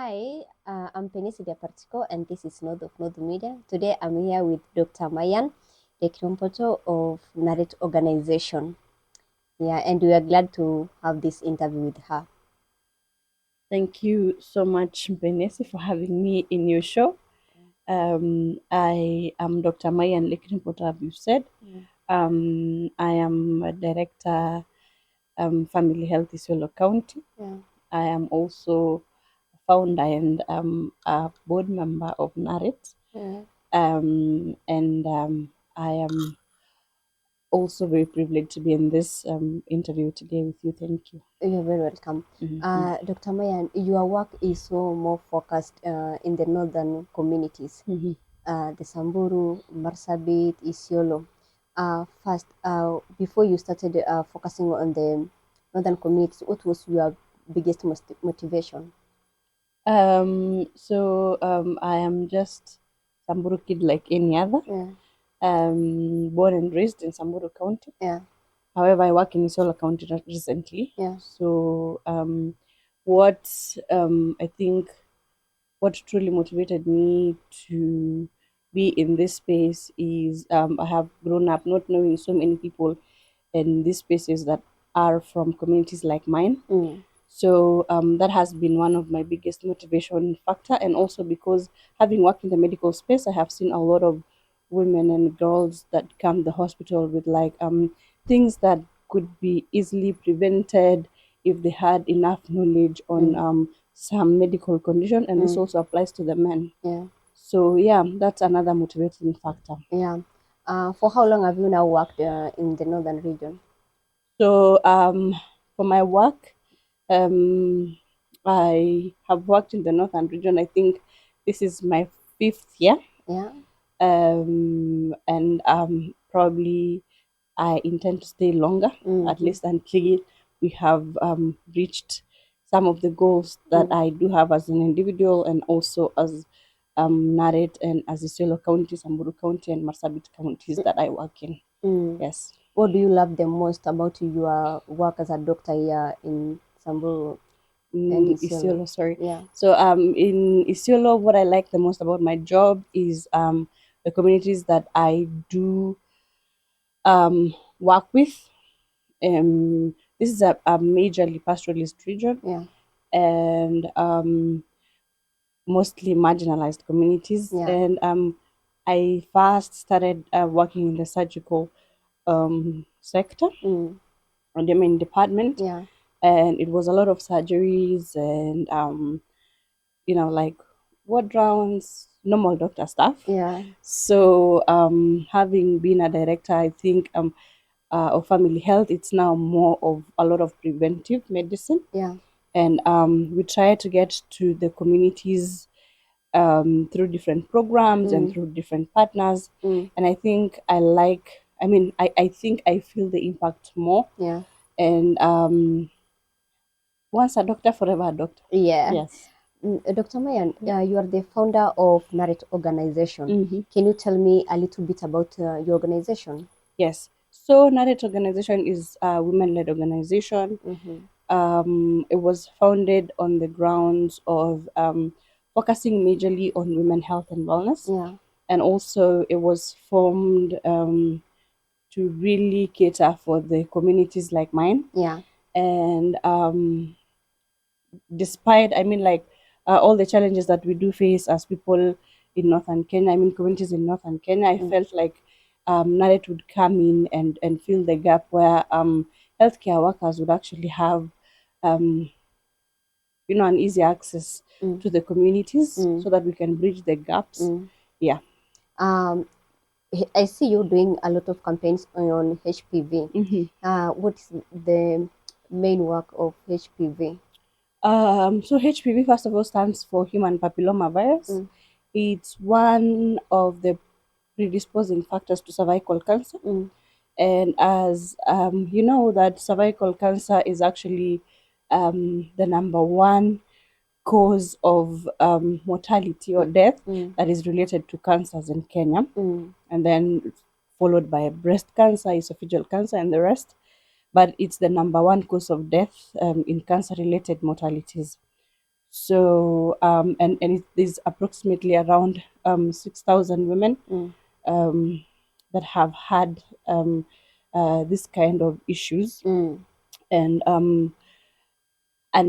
Hi, I'm Penisidia Partico, and this is North of North Media. Today I'm here with Dr. Mayan, the Krompoto of Naret organization. Yeah, and we are glad to have this interview with her. Thank you so much, Benesi, for having me in your show. I am Dr. Mayan Lekrimpota, you said. Mm. I am a director, Family Health Isiolo County. Yeah. I am also a founder and a board member of Naret. Yeah. And I am also very privileged to be in this interview today with you. Thank you. You're very welcome. Mhm. Dr. Mayan, your work is so more focused in the northern communities, Mhm. the Samburu, Marsabit, Isiolo. First, before you started focusing on the northern communities, what was your biggest motivation? I am just Samburu kid like any other. Yeah, Born and raised in Samburu County. yeah, However, I work in Isola County recently. yeah. What I think what truly motivated me to be in this space is I have grown up not knowing so many people in these spaces that are from communities like mine. Mm, So that has been one of my biggest motivation factor, and also because having worked in the medical space, I have seen a lot of women and girls that come to the hospital with things that could be easily prevented if they had enough knowledge on mm, some medical condition, and this mm, also applies to the men. yeah, So yeah, that's another motivating factor. yeah. For how long have you now worked in the northern region? So for my work, um, I have worked in the northern region. I think this is my fifth year, Yeah. and probably I intend to stay longer, at Mm-hmm. least until we have reached some of the goals that Mm, I do have as an individual and also as Naret and as Isiolo County, Samburu County, and Marsabit counties that I work in. mm. Yes. What do you love the most about your work as a doctor here in Samburu and Isiolo? Isiolo, sorry. Yeah. In Isiolo, what I like the most about my job is the communities that I do work with. This is a majorly pastoralist region, Yeah. and mostly marginalized communities. Yeah. And I first started working in the surgical sector, Mm. on the main department, Yeah. and it was a lot of surgeries and like ward rounds, normal doctor stuff. Yeah. So having been a director, I think of family health, it's now more of a lot of preventive medicine, Yeah. and we try to get to the communities through different programs and Mm. through different partners. Mm. And I think I think I feel the impact more. Yeah. And once a doctor, forever a doctor. Yeah. Yes. Dr. Mayan, you are the founder of Naret organization. Hmm. Can you tell me a little bit about your organization? Yes. So Naret organization is a women-led organization. Mm-hmm. It was founded on the grounds of focusing majorly on women health and wellness, Yeah. and also it was formed to really cater for the communities like mine. Yeah. And despite, all the challenges that we do face as people in northern Kenya, communities in northern Kenya, I Mm. felt like Naret would come in and fill the gap where healthcare workers would actually have um, an easy access Mm. to the communities Mm. so that we can bridge the gaps. Mm. Yeah. Um, I see you doing a lot of campaigns on HPV. Hmm. What is the main work of HPV? So HPV, first of all, stands for human papilloma virus. Mm. It's one of the predisposing factors to cervical cancer. Mm. And as you know, that cervical cancer is actually the number one cause of mortality or death Mm. that is related to cancers in Kenya, Mm. and then followed by breast cancer, esophageal cancer, and the rest. But it's the number one cause of death in cancer related mortalities. So and it is approximately around 6,000 women Mm. um, that have had this kind of issues, Mm. and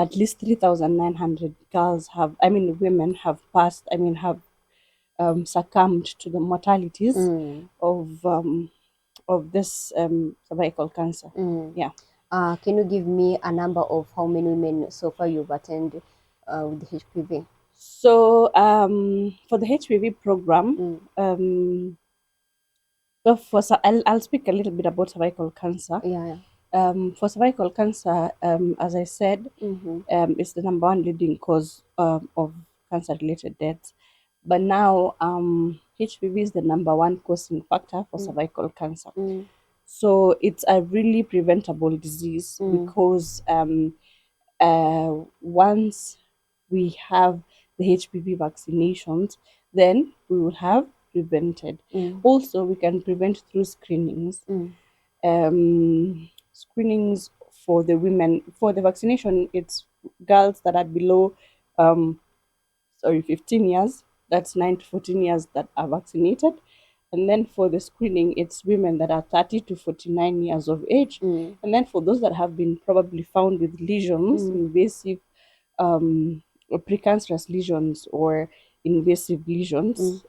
at least 3,900 girls have, I mean, women have passed, I mean, have succumbed to the mortalities Mm. of this cervical cancer. Mm. Yeah. Can you give me a number of how many women so far you've attended with HPV? So for the HPV program, Mm. I'll speak a little bit about cervical cancer. Yeah, yeah. For cervical cancer, as I said, Mm-hmm. it's the number one leading cause of cancer-related deaths. But now, HPV is the number one causing factor for Mm. cervical cancer. Mm. So it's a really preventable disease Mm. because once we have the HPV vaccinations, then we will have prevented. Mm. Also, we can prevent through screenings. Mm. Screenings for the women for the vaccination, it's girls that are below um, 15 years, that's 9 to 14 years that are vaccinated. And then for the screening, it's women that are 30 to 49 years of age. Mm. And then for those that have been probably found with lesions, Mm. invasive or precancerous lesions or invasive Mm. lesions,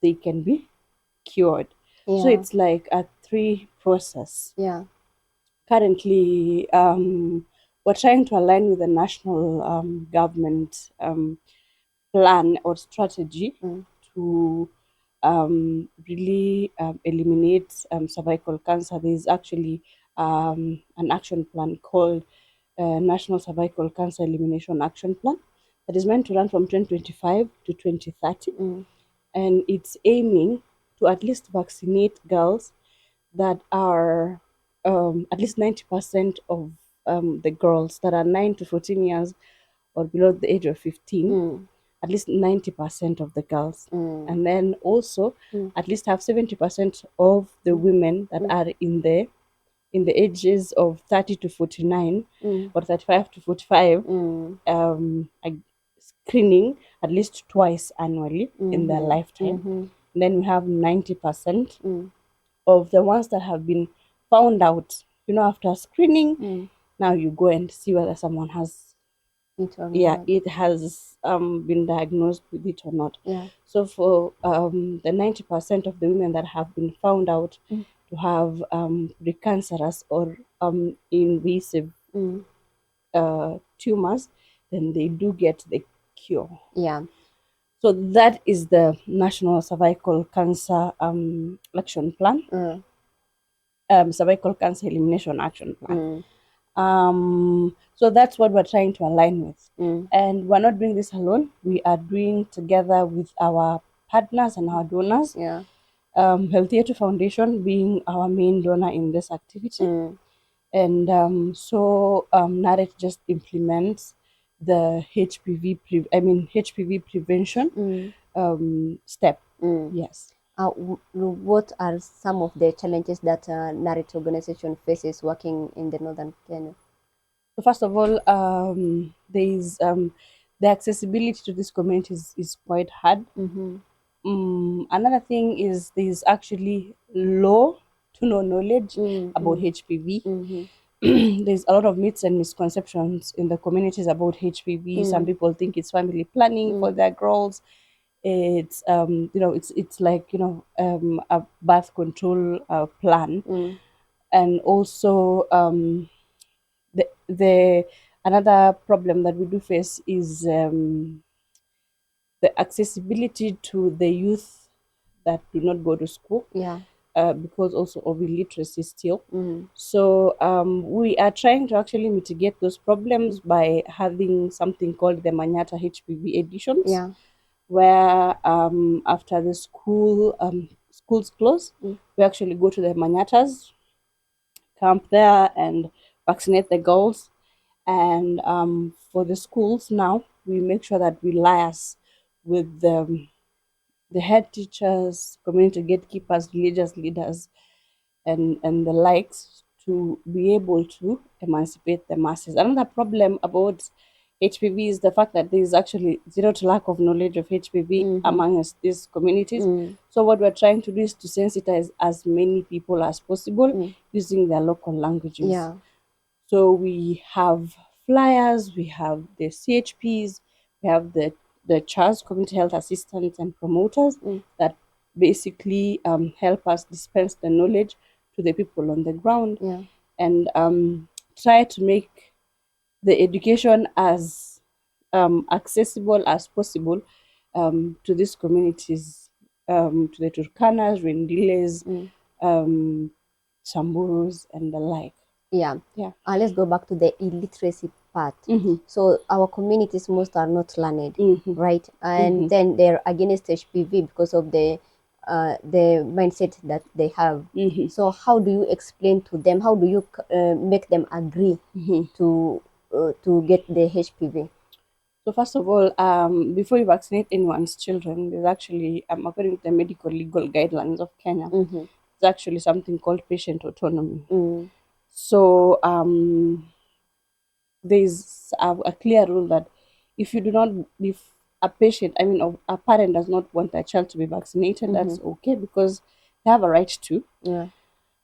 they can be cured. So Yeah. it's like a three process. Yeah. Currently, we're trying to align with the national government plan or strategy Mm. to really eliminate cervical cancer. There's actually an action plan called National Cervical Cancer Elimination Action Plan that is meant to run from 2025 to 2030, Mm. and it's aiming to at least vaccinate girls that are at least 90% of the girls that are 9 to 14 years or below the age of 15, Mm. at least 90% of the girls. Mm. And then also Mm. at least have 70% of the Mm. women that Mm. are in the ages of 30 to 49 Mm. or 35 to 45 Mm. screening at least twice annually in their Mm-hmm. lifetime. Mm-hmm. And then we have 90% Mm. of the ones that have been found out, after screening. Mm. Now you go and see whether someone has, It or yeah, not. it has been diagnosed with it or not. Yeah. So for the 90% of the women that have been found out Mm. to have precancerous or invasive Mm. tumors, then they do get the cure. Yeah. So that is the National Cervical Cancer Action Plan, Mm. Cervical Cancer Elimination Action Plan. Mm. So that's what we're trying to align with. Mm. And we're not doing this alone. We are doing together with our partners and our donors. Yeah. Healthier to Foundation being our main donor in this activity. Mm. And so Naret just implements the HPV prevention Mm. step. Mm. Yes. What are some of the challenges that Naret organization faces working in the northern Kenya? So first of all, there is the accessibility to this community is quite hard. Mm-hmm. Another thing is there's actually low to no knowledge about Mm-hmm. HPV. Mm-hmm. There's a lot of myths and misconceptions in the communities about HPV. Some Mm. people think it's family planning for Mm. their girls. It's it's like a birth control plan, Mm. and also the another problem that we do face is the accessibility to the youth that do not go to school, Yeah. because also of illiteracy still. Mm. So we are trying to actually mitigate those problems Mm. by having something called the Manyata HPV editions, Yeah. where after the schools close, Mm. we actually go to the Manyatas, camp there, and vaccinate the girls. And for the schools now, we make sure that we liaise with the head teachers, community gatekeepers, religious leaders, and the likes to be able to emancipate the masses. Another problem about HPV is the fact that there is actually zero to lack of knowledge of HPV Mm-hmm. amongst these communities. Mm. So what we're trying to do is to sensitize as many people as possible Mm. using their local languages. Yeah. So we have flyers, we have the CHPs, we have the CHAS, community health assistants and promoters Mm. that basically help us dispense the knowledge to the people on the ground Yeah. and try to make the education as accessible as possible to these communities, to the Turkanas, Rendiles, Mm. um, Samburus, and the like. Yeah. Yeah. Let's go back to the illiteracy part. Mm-hmm. So our communities most are not learned, Mm-hmm. right? And Mm-hmm. then they're against HPV because of the mindset that they have. Mm-hmm. So how do you explain to them? How do you make them agree Mm-hmm. to get the HPV? So first of all, before you vaccinate anyone's children, there's actually, according to the medical legal guidelines of Kenya, Mm-hmm. it's actually something called patient autonomy. Mm. So there's a clear rule that if you do not, if a patient, I mean, a parent does not want their child to be vaccinated, Mm-hmm. that's okay because they have a right to. Yeah.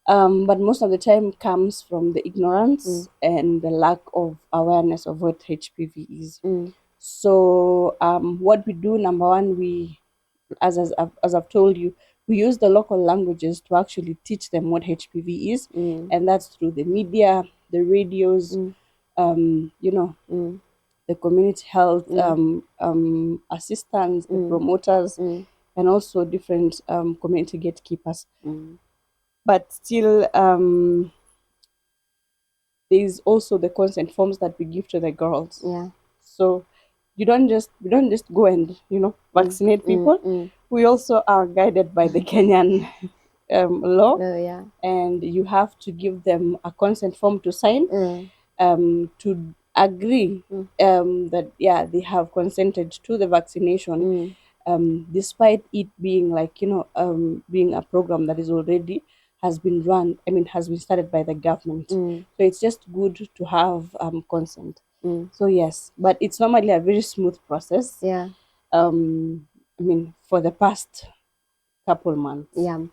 But most of the time comes from the Mm. ignorance and the lack of awareness of what HPV is. Mm. So what we do, number one, we, as I've told you, we use the local languages to actually teach them what HPV is, Mm. and that's through the media, the radios, Mm. you know, Mm. the community health Mm. assistants, the Mm. promoters, Mm. and also different community gatekeepers. Mm. But still, there is also the consent forms that we give to the girls. Yeah. So we don't just go and Mm. vaccinate Mm. people. Mm. We also are guided by the Kenyan law, Oh, yeah. and you have to give them a consent form to sign Mm. to agree Mm. that yeah they have consented to the vaccination, Mm. despite it being like being a program that is already has been run. I mean, has been started by the government. Mm. So it's just good to have consent. Mm. So yes, but it's normally a very smooth process. Yeah. I mean, for the past couple months. Yeah.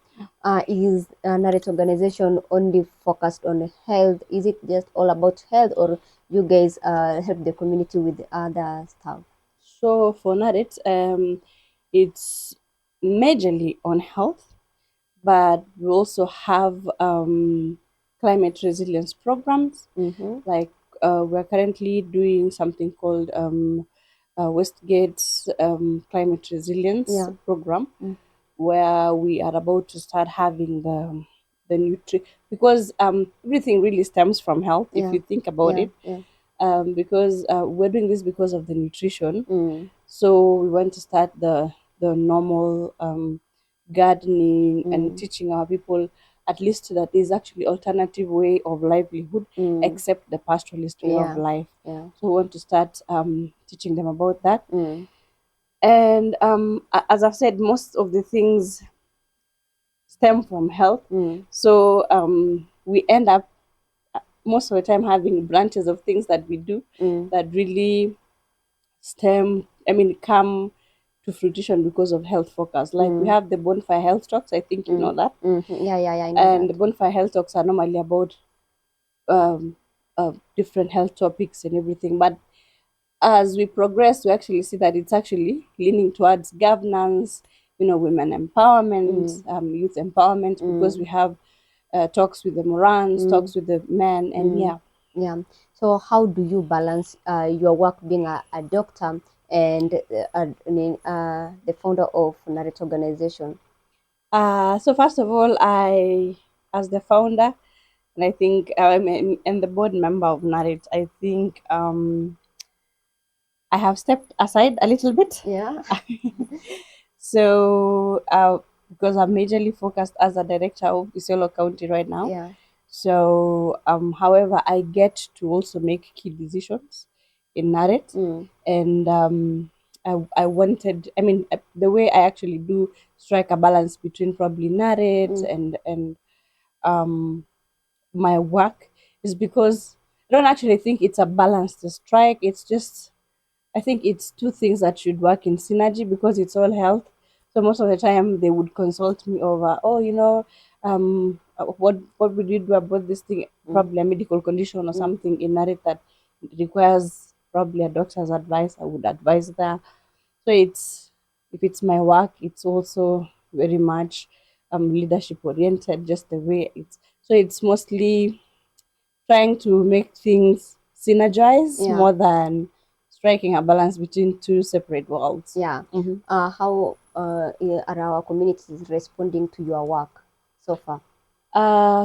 Is Naret organization only focused on health? Is it just all about health, or you guys help the community with other stuff? So for Naret, it's majorly on health, but we also have climate resilience programs. Mm-hmm. Like we're currently doing something called Westgate's climate resilience Yeah. program, Mm. where we are about to start having the because everything really stems from health if Yeah. you think about Yeah. it. Yeah. Because we're doing this because of the nutrition. Mm. So we want to start the normal gardening and Mm. teaching our people at least that there's actually alternative way of livelihood Mm. except the pastoralist way of Yeah. life. Yeah. So we want to start teaching them about that. Mm. And as I've said, most of the things stem from health. Mm. So we end up most of the time having branches of things that we do Mm. that really come to fruition because of health focus. Like we Mm. have the bonfire health talks, I think you know Mm. that. Mm-hmm. Yeah. Yeah. Yeah. I know And that. the bonfire health talks are normally about um, different health topics and everything. But as we progress, we actually see that it's actually leaning towards governance, women empowerment, Mm. youth empowerment, because Mm. we have talks with the Morans, Mm. talks with the men, and Mm. yeah. Yeah. So how do you balance your work being a doctor and the founder of Naret organization? So first of all, as the founder, and I think and the board member of Naret, I think I have stepped aside a little bit. Yeah. So because I'm majorly focused as a director of Isiolo County right now. Yeah. So however, I get to also make key decisions in Naret, Mm. and I wanted. I mean, the way I actually do strike a balance between probably Naret Mm. and um my work is because I don't actually think it's a balanced strike. It's just, I think it's two things that should work in synergy because it's all health. So most of the time they would consult me over, oh, what would you do about this thing? Mm. Probably a medical condition or Mm. something in Naret that requires probably a doctor's advice. I would advise that. So it's, if it's my work, it's also very much leadership oriented, just the way it's. So it's mostly trying to make things synergize Yeah. more than striking a balance between two separate worlds. Yeah. Mm-hmm. How are our communities responding to your work so far?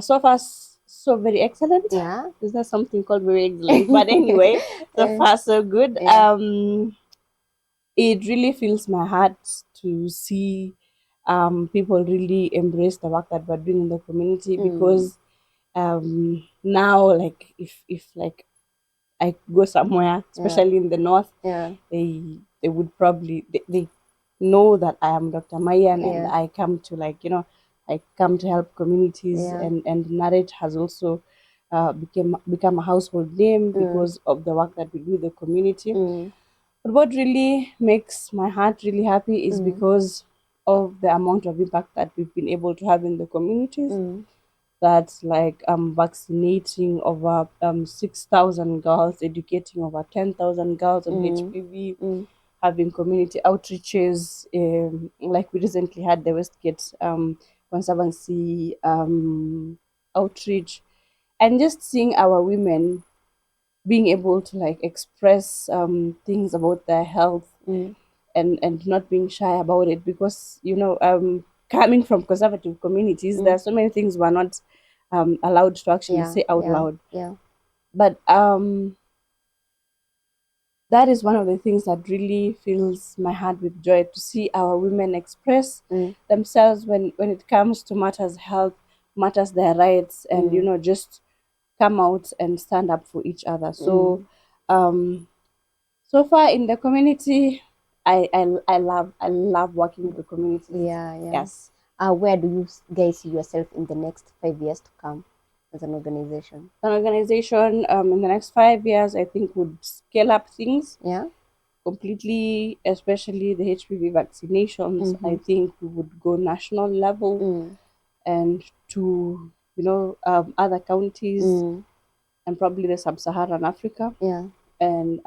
So far, so very excellent. Yeah. Is there something called very excellent? But anyway, so Uh, far so good. yeah. It really fills my heart to see people really embrace the work that we're doing in the community Mm. because now, like, if like I go somewhere, Yeah. especially in the north, Yeah. they would probably they know that I am Dr. Mayan and Yeah. I come to, like, I come to help communities, Yeah. and Naret has also become a household name Mm. because of the work that we do in the community. Mm. But what really makes my heart really happy is Mm. because of the amount of impact that we've been able to have in the communities. Mm. That's like vaccinating over 6,000 girls, educating over 10,000 girls on Mm. HPV, Mm. having community outreaches. Like we recently had the Westgate Conservancy outreach, and just seeing our women being able to, like, express things about their health, Mm. and not being shy about it because coming from conservative communities, there Mm. are so many things we're not allowed to actually Yeah. say out Yeah. loud. Yeah. But that is one of the things that really fills my heart with joy, to see our women express Mm. themselves when it comes to matters health, matters their rights, and Mm. just come out and stand up for each other. So Mm. um so far in the community, I love working with the communities. Yeah. Yeah. Yes. Where do you guys see yourself in the next 5 years to come as an organization? An organization in the next 5 years, I think, would scale up things Yeah. completely, especially the HPV vaccinations. I Mm-hmm. think we would go national level, Mm. and to other counties, Mm. and probably the sub-Saharan Africa, Yeah. and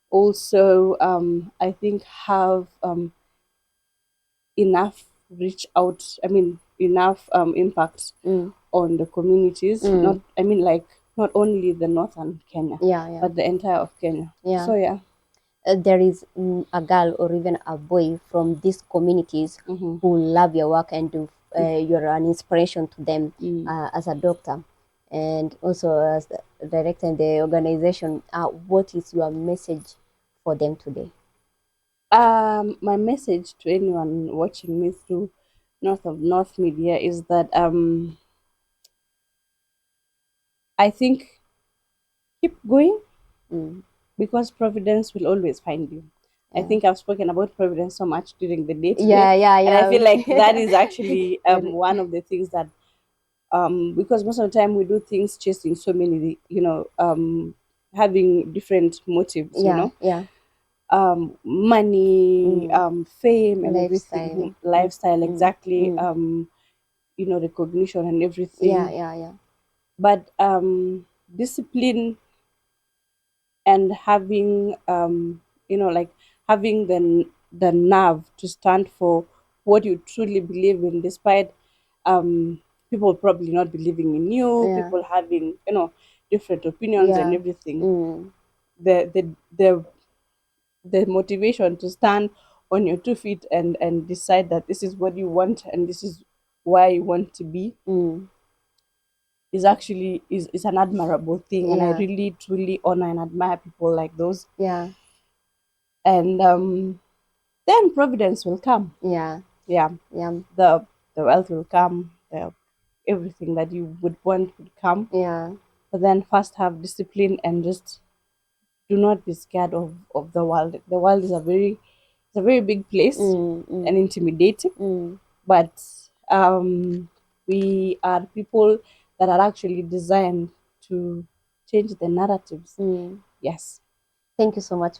also I think have enough reach out. I mean, enough impact Mm. on the communities. Not, Mm. I mean, like, not only the northern Kenya, Yeah. Yeah. but the entire of Kenya. Yeah. So yeah. There is a girl or even a boy from these communities Mm-hmm. who love your work and you're an inspiration to them Mm. as a doctor and also as the director in the organization. What is your message for them today? My message to anyone watching me through North of North Media is that I think keep going, Mm. because Providence will always find you. I Yeah. think I've spoken about Providence so much during the day today, Yeah, yeah, and I feel like that yeah. is actually Very. one of the things that, because most of the time we do things chasing so many, having different motives, Yeah, yeah. money, Mm. fame, and Lifestyle. everything, Mm. lifestyle, Mm. exactly, Mm. recognition and Yeah, everything. yeah, yeah. But discipline, and having like, having the nerve to stand for what you truly believe in, despite people probably not believing in you, Yeah, people having different opinions and yeah. everything. Mm. The the the the the motivation to stand on your 2 feet, and decide that this is what you want and this is where you want to be, Mm. is an admirable thing, and I Yeah, really truly honor and admire people like those. yeah, And then Providence will come. yeah, Yeah, yeah, the wealth will come, everything that you would want would come. yeah. But then first have discipline, and just do not be scared of the world. The world is a very big place Mm. and Mm. intimidating, Mm. but we are people that are actually designed to change the narratives. Mm. Yes. Thank you so much,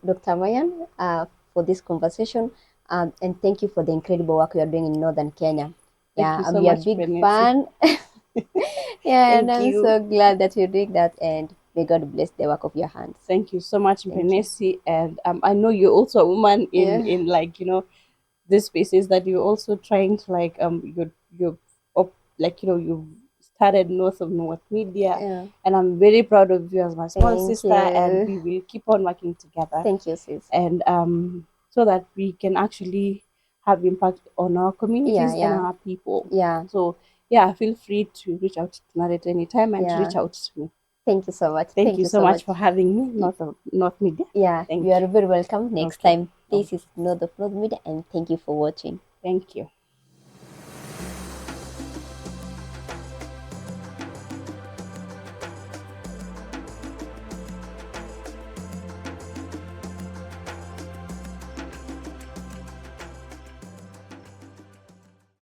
Dr. Mayan, for this conversation. And thank you for the incredible work you are doing in Northern Kenya. Thank Yeah, you I'm so your much, big Vanessa. fan. Yeah, and Thank I'm you. so glad that you're doing that. And may God bless the work of your hands. Thank you so much, Thank you. Vanessa. And I know you're also a woman Yeah. in like, this spaces that you're also trying to like you're up, like, you've started North Media, Yeah. and I'm very proud of you as my small Thank sister, and you. we will keep on working together, Thank you, sis. and so that we can actually have impact on our Yeah, communities and yeah, our people. yeah, So yeah, feel free to reach out to Naret anytime and to yeah. reach out to me. Thank you so much. Thank Thank you you so so much much. for having me, North Media. Yeah, you Thank are you. very welcome next Okay. time. Oh, This is North of North Media, and thank you for watching. thank you.